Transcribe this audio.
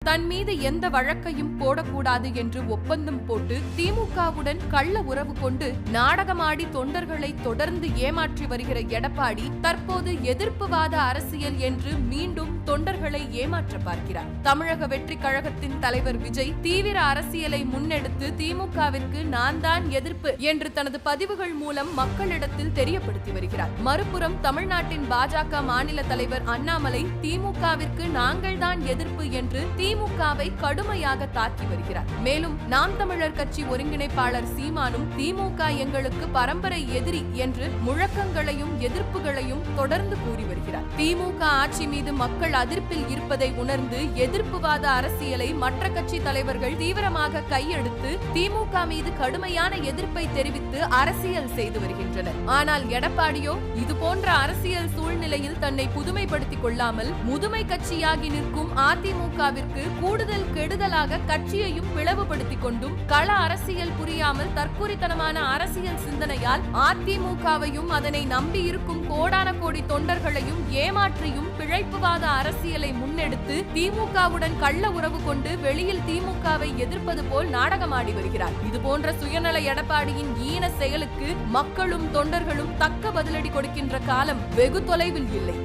தன் மீது எந்த வழக்கையும் போடக்கூடாது என்று ஒப்பந்தம் போட்டு திமுகவுடன் கள்ள உறவு கொண்டு நாடகமாடி தொண்டர்களை தொடர்ந்து ஏமாற்றி வருகிற எடப்பாடி தற்போது எதிர்ப்புவாத அரசியல் என்று மீண்டும் தொண்டர்களை ஏமாற்ற பார்க்கிறார். தமிழக வெற்றி கழகத்தின் தலைவர் விஜய் தீவிர அரசியலை முன்னெடுத்து திமுகவிற்கு நான் தான் எதிர்ப்பு என்று தனது பதிவுகள் மூலம் மக்களிடத்தில் தெரியப்படுத்தி வருகிறார். மறுபுறம் தமிழ்நாட்டின் பாஜக மாநில தலைவர் அண்ணாமலை திமுகவிற்கு நாங்கள் தான் எதிர்ப்பு என்று திமுகவை கடுமையாக தாக்கி வருகிறார். மேலும் நாம் தமிழர் கட்சி ஒருங்கிணைப்பாளர் சீமானும் திமுக எங்களுக்கு பரம்பரை எதிரி என்று முழக்கங்களையும் எதிர்ப்புகளையும் தொடர்ந்து கூறி வருகிறார். திமுக ஆட்சி மீது மக்கள் அதிருப்தியில் இருப்பதை உணர்ந்து எதிர்ப்புவாத அரசியலை மற்ற கட்சி தலைவர்கள் தீவிரமாக கையெடுத்து திமுக மீது கடுமையான எதிர்ப்பை தெரிவித்து அரசியல் செய்து வருகின்றனர். ஆனால் எடப்பாடியோ இதுபோன்ற அரசியல் சூழ்நிலையில் தன்னை புதுமைப்படுத்திக் கொள்ளாமல் முதுமை கட்சியாகி நிற்கும் அதிமுகவிற்கு கூடுதல் கெடுதலாக கட்சியையும் பிளவுபடுத்திக் கொண்டும் கள அரசியல் புரியாமல் தற்குறித்தனமான அரசியல் சிந்தனையால் அதிமுகவையும் அதனை நம்பி இருக்கும் கோடான கோடி தொண்டர்களையும் ஏமாற்றியும் பிழைப்புவாத அரசியலை முன்னெடுத்து திமுகவுடன் கள்ள உறவு கொண்டு வெளியில் திமுகவை எதிர்ப்பது போல் நாடகமாடி வருகிறார். இதுபோன்ற சுயநல எடப்பாடியின் ஈன செயலுக்கு மக்களும் தொண்டர்களும் தக்க பதிலடி கொடுக்கின்ற காலம் வெகு தொலைவில் இல்லை.